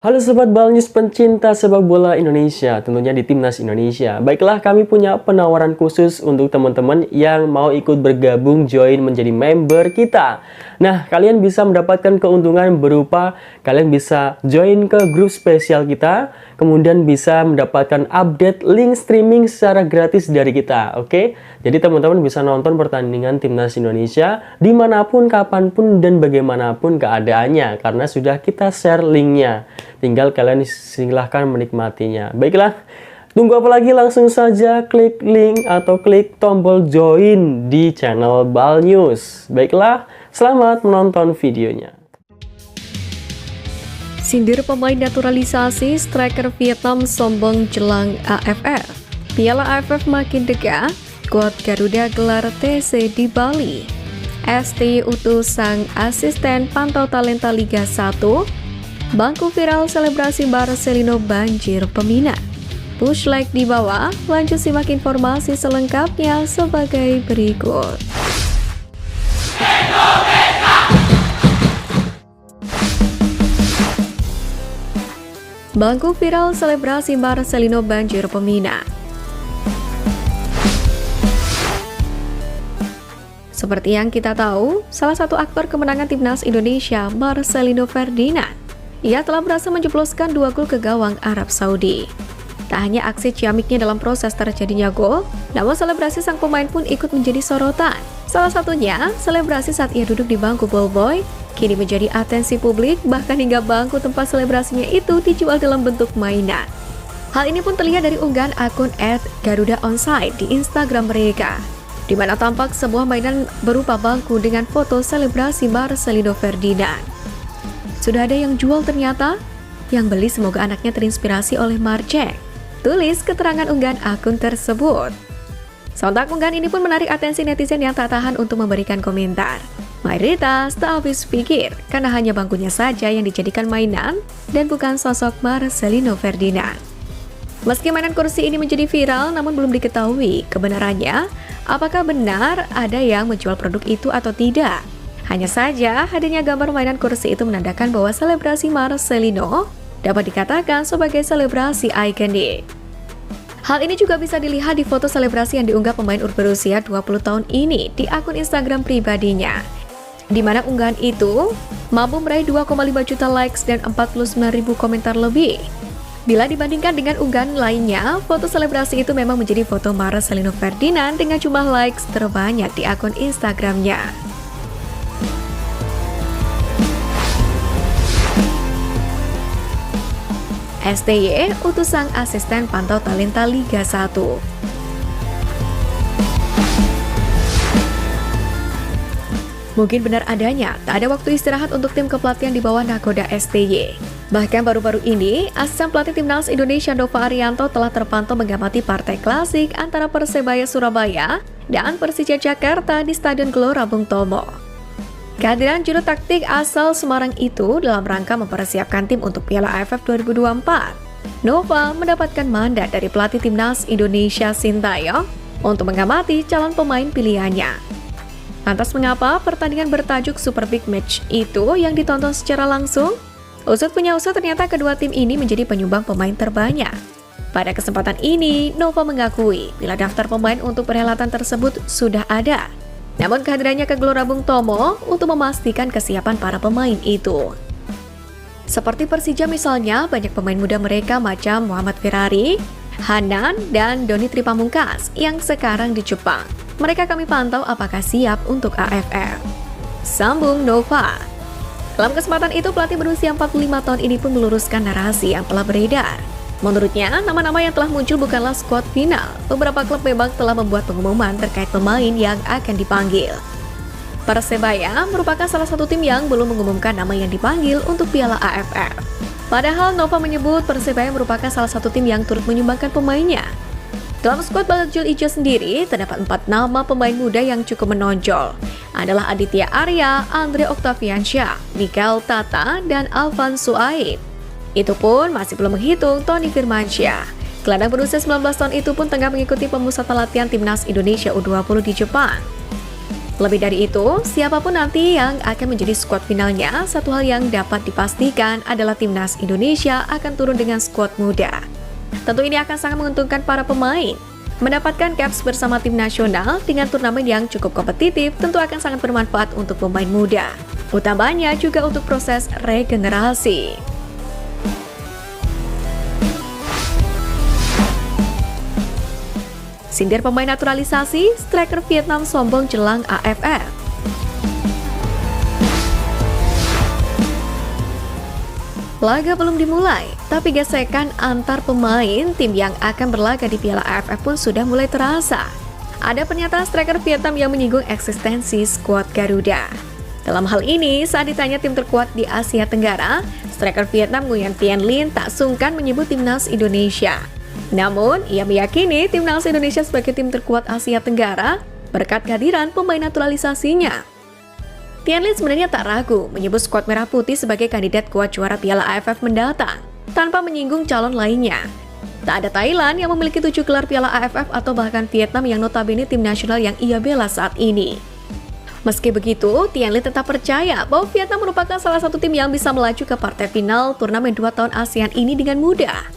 Halo Sobat Balnews pencinta sepak bola Indonesia, tentunya di Timnas Indonesia. Baiklah, kami punya penawaran khusus untuk teman-teman yang mau ikut bergabung join menjadi member kita. Nah, kalian bisa mendapatkan keuntungan berupa kalian bisa join ke grup spesial kita, kemudian bisa mendapatkan update link streaming secara gratis dari kita, oke? Jadi teman-teman bisa nonton pertandingan Timnas Indonesia dimanapun, kapanpun, dan bagaimanapun keadaannya, karena sudah kita share linknya. Tinggal kalian silahkan menikmatinya. Baiklah, tunggu apa lagi? Langsung saja klik link atau klik tombol join di channel Balnews. Baiklah, selamat menonton videonya. Sindir pemain naturalisasi striker Vietnam sombong jelang AFF. Piala AFF makin dekat, skuad Garuda gelar TC di Bali. STY utus sang asisten pantau talenta Liga 1. Bangku viral selebrasi Marcelino banjir peminat. Push like di bawah, lanjut simak informasi selengkapnya sebagai berikut. Bangku viral selebrasi Marcelino banjir peminat. Seperti yang kita tahu, salah satu aktor kemenangan Timnas Indonesia, Marcelino Ferdinand, ia telah berhasil menjebloskan 2 gol ke gawang Arab Saudi. Tak hanya aksi ciamiknya dalam proses terjadinya gol, namun selebrasi sang pemain pun ikut menjadi sorotan. Salah satunya, selebrasi saat ia duduk di bangku ballboy, kini menjadi atensi publik, bahkan hingga bangku tempat selebrasinya itu dijual dalam bentuk mainan. Hal ini pun terlihat dari unggahan akun @GarudaOnside di Instagram mereka, di mana tampak sebuah mainan berupa bangku dengan foto selebrasi Marcelino Ferdinand. Sudah ada yang jual ternyata? Yang beli semoga anaknya terinspirasi oleh Marcek, tulis keterangan unggahan akun tersebut. Sontak unggahan ini pun menarik atensi netizen yang tak tahan untuk memberikan komentar. Mayoritas tak habis pikir karena hanya bangkunya saja yang dijadikan mainan dan bukan sosok Marcelino Ferdinand. Meski mainan kursi ini menjadi viral, namun belum diketahui kebenarannya apakah benar ada yang menjual produk itu atau tidak. Hanya saja, hadirnya gambar mainan kursi itu menandakan bahwa selebrasi Marcelino dapat dikatakan sebagai selebrasi ikonik. Hal ini juga bisa dilihat di foto selebrasi yang diunggah pemain berusia 20 tahun ini di akun Instagram pribadinya, di mana unggahan itu mampu meraih 2,5 juta likes dan 49.000 komentar lebih. Bila dibandingkan dengan unggahan lainnya, foto selebrasi itu memang menjadi foto Marcelino Ferdinand dengan jumlah likes terbanyak di akun Instagramnya. STY utus sang asisten pantau talenta Liga 1. Mungkin benar adanya, tak ada waktu istirahat untuk tim kepelatihan di bawah nakoda STY. Bahkan baru-baru ini, asisten pelatih Timnas Indonesia Nova Arianto telah terpantau mengamati partai klasik antara Persebaya Surabaya dan Persija Jakarta di Stadion Gelora Bung Tomo. Kehadiran juru taktik asal Semarang itu dalam rangka mempersiapkan tim untuk Piala AFF 2024. Nova mendapatkan mandat dari pelatih Timnas Indonesia Sintayong untuk mengamati calon pemain pilihannya. Lantas mengapa pertandingan bertajuk Super Big Match itu yang ditonton secara langsung? Usut punya usut, ternyata kedua tim ini menjadi penyumbang pemain terbanyak. Pada kesempatan ini, Nova mengakui bila daftar pemain untuk perhelatan tersebut sudah ada. Namun kehadirannya ke Gelora Bung Tomo untuk memastikan kesiapan para pemain itu. Seperti Persija misalnya, banyak pemain muda mereka macam Muhammad Ferrari, Hanan, dan Doni Tripamungkas yang sekarang di Jepang. Mereka kami pantau apakah siap untuk AFF. Sambung Nova. Dalam kesempatan itu, pelatih berusia 45 tahun ini pun meluruskan narasi yang telah beredar. Menurutnya, nama-nama yang telah muncul bukanlah skuad final. Beberapa klub memang telah membuat pengumuman terkait pemain yang akan dipanggil. Persebaya merupakan salah satu tim yang belum mengumumkan nama yang dipanggil untuk Piala AFF. Padahal Nova menyebut Persebaya merupakan salah satu tim yang turut menyumbangkan pemainnya. Dalam skuad Bajul Ijo sendiri, terdapat 4 nama pemain muda yang cukup menonjol. Adalah Aditya Arya, Andre Octaviansyah, Mikael Tata, dan Alvan Suaib. Itu pun masih belum menghitung Tony Firmansyah. Gelandang berusia 19 tahun itu pun tengah mengikuti pemusatan latihan Timnas Indonesia U20 di Jepang. Lebih dari itu, siapapun nanti yang akan menjadi skuad finalnya, satu hal yang dapat dipastikan adalah timnas Indonesia akan turun dengan skuad muda. Tentu ini akan sangat menguntungkan para pemain. Mendapatkan caps bersama tim nasional dengan turnamen yang cukup kompetitif tentu akan sangat bermanfaat untuk pemain muda. Utamanya juga untuk proses regenerasi. Sindir pemain naturalisasi, striker Vietnam sombong jelang AFF. Laga belum dimulai, tapi gesekan antar pemain tim yang akan berlaga di Piala AFF pun sudah mulai terasa. Ada pernyataan striker Vietnam yang menyinggung eksistensi skuad Garuda. Dalam hal ini, saat ditanya tim terkuat di Asia Tenggara, striker Vietnam Nguyen Tien Linh tak sungkan menyebut timnas Indonesia. Namun, ia meyakini timnas Indonesia sebagai tim terkuat Asia Tenggara berkat kehadiran pemain naturalisasinya. Tien Linh sebenarnya tak ragu menyebut skuad Merah Putih sebagai kandidat kuat juara Piala AFF mendatang, tanpa menyinggung calon lainnya. Tak ada Thailand yang memiliki 7 gelar Piala AFF atau bahkan Vietnam yang notabene tim nasional yang ia bela saat ini. Meski begitu, Tien Linh tetap percaya bahwa Vietnam merupakan salah satu tim yang bisa melaju ke partai final turnamen 2 tahun ASEAN ini dengan mudah.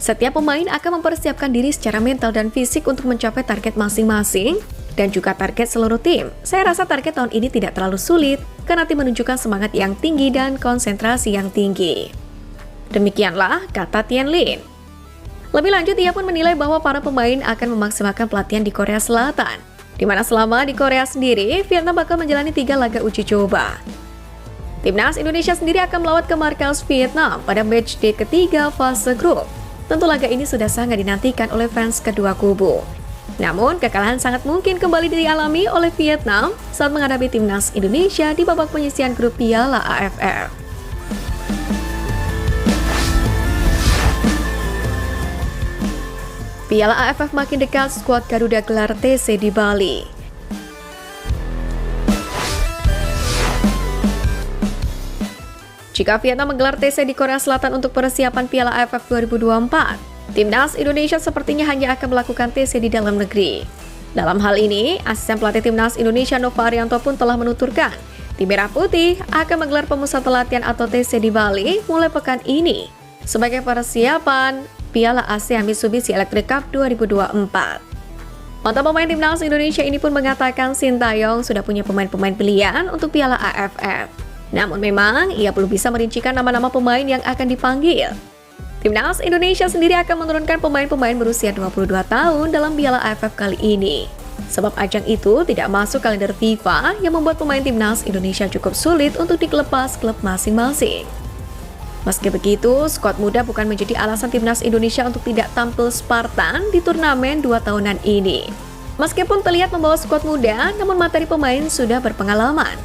Setiap pemain akan mempersiapkan diri secara mental dan fisik untuk mencapai target masing-masing, dan juga target seluruh tim. Saya rasa target tahun ini tidak terlalu sulit, karena tim menunjukkan semangat yang tinggi dan konsentrasi yang tinggi. Demikianlah kata Tien Linh. Lebih lanjut, ia pun menilai bahwa para pemain akan memaksimalkan pelatihan di Korea Selatan, di mana selama di Korea sendiri, Vietnam bakal menjalani 3 laga uji coba. Timnas Indonesia sendiri akan melawat ke markas Vietnam pada matchday ketiga fase grup. Tentu laga ini sudah sangat dinantikan oleh fans kedua kubu. Namun, kekalahan sangat mungkin kembali dialami oleh Vietnam saat menghadapi timnas Indonesia di babak penyisihan grup Piala AFF. Piala AFF makin dekat, skuad Garuda gelar TC di Bali. Jika Vietnam menggelar TC di Korea Selatan untuk persiapan Piala AFF 2024, timnas Indonesia sepertinya hanya akan melakukan TC di dalam negeri. Dalam hal ini, asisten pelatih timnas Indonesia Nova Arianto pun telah menuturkan, tim Merah Putih akan menggelar pemusatan latihan atau TC di Bali mulai pekan ini sebagai persiapan Piala ASEAN Mitsubishi Electric Cup 2024. Mantan pemain timnas Indonesia ini pun mengatakan Sintayong sudah punya pemain-pemain pilihan untuk Piala AFF. Namun memang ia belum bisa merincikan nama-nama pemain yang akan dipanggil. Timnas Indonesia sendiri akan menurunkan pemain-pemain berusia 22 tahun dalam Piala AFF kali ini. Sebab ajang itu tidak masuk kalender FIFA yang membuat pemain timnas Indonesia cukup sulit untuk dikelepas klub masing-masing. Meski begitu, skuad muda bukan menjadi alasan timnas Indonesia untuk tidak tampil Spartan di turnamen 2 tahunan ini. Meskipun terlihat membawa skuad muda, namun materi pemain sudah berpengalaman.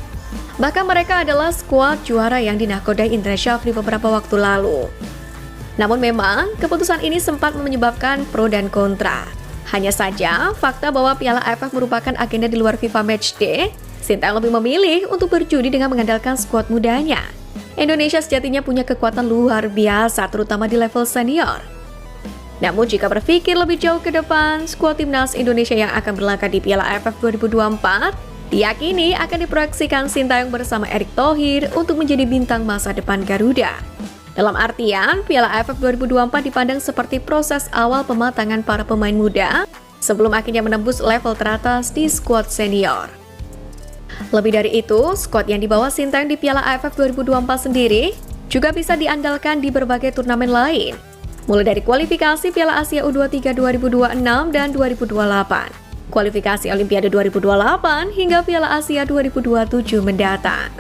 Bahkan mereka adalah skuad juara yang dinakodai Indra Syafri beberapa waktu lalu. Namun memang, keputusan ini sempat menyebabkan pro dan kontra. Hanya saja, fakta bahwa Piala AFF merupakan agenda di luar FIFA Matchday, Sintayong lebih memilih untuk berjudi dengan mengandalkan skuad mudanya. Indonesia sejatinya punya kekuatan luar biasa, terutama di level senior. Namun jika berpikir lebih jauh ke depan, skuad timnas Indonesia yang akan berlaga di Piala AFF 2024, diyakini akan diproyeksikan Sintayong bersama Erick Thohir untuk menjadi bintang masa depan Garuda. Dalam artian, Piala AFF 2024 dipandang seperti proses awal pematangan para pemain muda sebelum akhirnya menembus level teratas di skuad senior. Lebih dari itu, skuad yang dibawa Sintayong di Piala AFF 2024 sendiri juga bisa diandalkan di berbagai turnamen lain, mulai dari kualifikasi Piala Asia U23 2026 dan 2028, kualifikasi Olimpiade 2028 hingga Piala Asia 2027 mendatang.